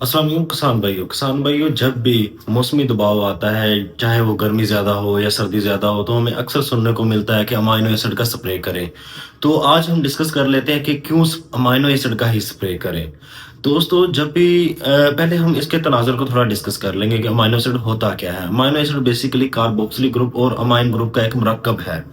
अस्सलाम वालेकुम किसान भाइयों, जब भी मौसमी दबाव आता है, चाहे वो गर्मी ज़्यादा हो या सर्दी ज़्यादा हो, तो हमें अक्सर सुनने को मिलता है कि अमाइनो एसिड का स्प्रे करें। तो आज हम डिस्कस कर लेते हैं कि क्यों अमाइनो एसिड का ही स्प्रे करें। दोस्तों, जब भी पहले हम इसके तनाज़ुर को थोड़ा डिस्कस कर लेंगे कि अमाइनो एसिड होता क्या है। Amino acid basically carboxylic group और अमाइन ग्रुप का एक मरकब है।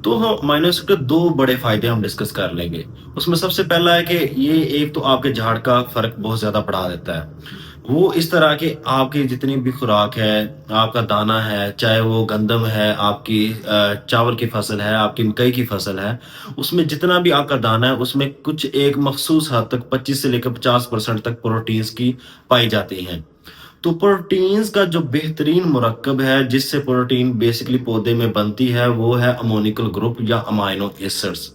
तो हम अमाइनो एसिड के दो बड़े फायदे हम डिस्कस कर लेंगे। उसमें सबसे पहला है कि ये एक तो आपके झाड़ का फर्क बहुत ज्यादा बढ़ा देता है। वो इस तरह के आपकी जितनी भी खुराक है, आपका दाना है, चाहे वो गंदम है, आपकी चावल की फसल है, आपकी मकई की फसल है, उसमें जितना भी आपका दाना है उसमें कुछ एक मखसूस हद तक 25 से लेकर 50% तक प्रोटीन्स की पाई जाती हैं। तो प्रोटीन्स का जो बेहतरीन मुरक्कब है जिससे प्रोटीन बेसिकली पौधे में बनती है, वो है अमोनिकल ग्रुप या अमाइनो एसिड्स।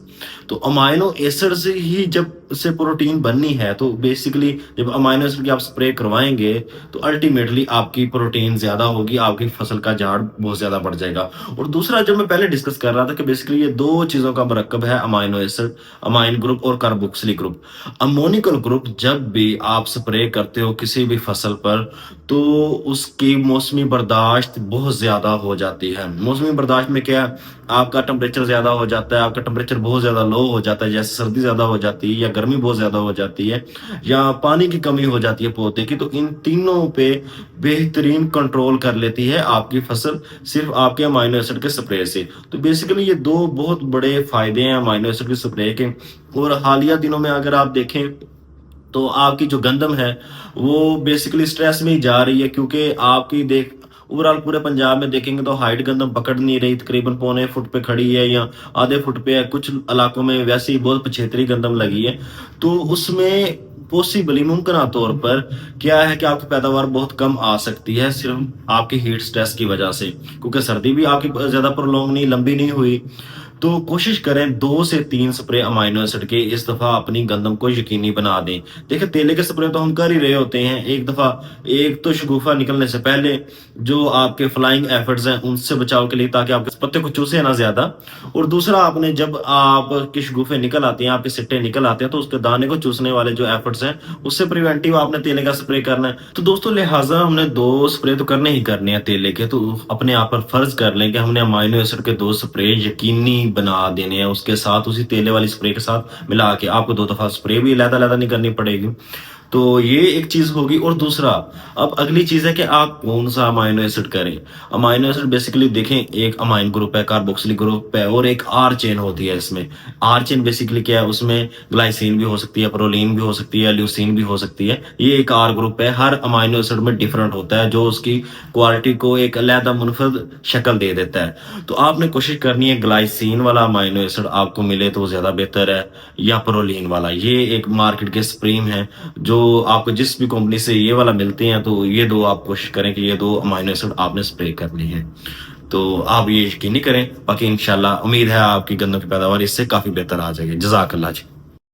तो अमाइनो एसिड से ही जब से प्रोटीन बननी है, तो बेसिकली जब अमाइनो एसिड की आप स्प्रे करवाएंगे तो अल्टीमेटली आपकी प्रोटीन ज्यादा होगी, आपकी फसल का झाड़ बहुत ज्यादा बढ़ जाएगा। और दूसरा, जब मैं पहले डिस्कस कर रहा था कि बेसिकली ये दो चीजों का मरकब है, अमाइनो एसिड, अमाइन ग्रुप और कार्बोक्सिलिक ग्रुप। अमोनिकल ग्रुप जब भी आप स्प्रे करते हो किसी भी फसल पर, तो उसकी मौसमी बर्दाश्त बहुत ज़्यादा हो जाती है। मौसमी बर्दाश्त में क्या है, आपका टेम्परेचर ज़्यादा हो जाता है, आपका टेम्परेचर बहुत ज़्यादा लो हो जाता है, जैसे सर्दी ज़्यादा हो जाती है या गर्मी बहुत ज़्यादा हो जाती है या पानी की कमी हो जाती है पौधे की, तो इन तीनों पे बेहतरीन कंट्रोल कर लेती है आपकी फसल सिर्फ आपके अमाइनो एसिड के स्प्रे से। तो बेसिकली ये दो बहुत बड़े फ़ायदे हैं अमाइनो एसिड के स्प्रे के। और हालिया दिनों में अगर आप देखें तो आपकी जो गंदम है वो बेसिकली स्ट्रेस में ही जा रही है, क्योंकि आपकी देख ओवरऑल पूरे पंजाब में देखेंगे तो हाइट गंदम पकड़ नहीं रही, तकरीबन पौने फुट पे खड़ी है या आधे फुट पे है, कुछ इलाकों में वैसे ही बहुत पछेतरी गंदम लगी है। तो उसमें पॉसिबली मुमकिन तौर पर क्या है कि आपकी पैदावार बहुत कम आ सकती है सिर्फ आपकी हीट स्ट्रेस की वजह से, क्योंकि सर्दी भी आपकी ज्यादा प्रोलॉन्ग नहीं, लंबी नहीं हुई। तो कोशिश करें 2 से 3 स्प्रे अमाइनो एसिड के इस दफा अपनी गंदम को यकीनी बना दें। देखिए, तेले के स्प्रे तो हम कर ही रहे होते हैं एक दफा। एक तो शगुफा निकलने से पहले जो आपके फ्लाइंग एफर्ट्स हैं उनसे बचाव के लिए, ताकि आपके पत्ते को चूसे ना ज्यादा। और दूसरा, आपने जब आपके शगुफे निकल आते हैं, आपके सिट्टे निकल आते हैं, तो उसके दाने को चूसने वाले जो एफर्ट्स हैं उससे प्रिवेंटिव आपने तेले का स्प्रे करना है। तो दोस्तों, लिहाजा हमने 2 स्प्रे तो करने ही करने हैं तेले के। तो अपने आप पर फर्ज कर लें कि हमने अमाइनो एसिड के 2 स्प्रे यकीनी बना देने हैं, उसके साथ उसी तेले वाली स्प्रे के साथ मिला के आपको 2 दफा स्प्रे भी अलग अलग नहीं करनी पड़ेगी। तो ये एक चीज होगी। और दूसरा, अब अगली चीज है कि आप कौन सा अमाइनो एसिड करें। अमाइनो एसिड बेसिकली देखें, एक अमाइन ग्रुप है, कार्बोक्सिलिक ग्रुप है, और एक आर चेन होती है इसमें। आर चेन बेसिकली क्या है, उसमें ग्लाइसिन भी हो सकती है, प्रोलीन भी हो सकती है, ल्यूसीन भी हो सकती है। ये एक आर ग्रुप है। हर अमाइनो एसिड में डिफरेंट होता है, जो उसकी क्वालिटी को एक अलग मुनफरद शक्ल दे देता है। तो आपने कोशिश करनी है ग्लाइसिन वाला अमाइनो एसिड आपको मिले तो ज्यादा बेहतर है, या प्रोलीन वाला। ये एक मार्केट के स्प्रीम है, जो आपको जिस भी कंपनी से ये वाला मिलते हैं, तो ये दो आप कोशिश करें कि ये 2 अमाइनो एसिड आपने स्प्रे करनी है। तो आप ये यकीनी करें, बाकी इंशाल्लाह उम्मीद है आपकी गन्नों की पैदावार इससे काफी बेहतर आ जाएगी। जज़ाकल्लाह जी।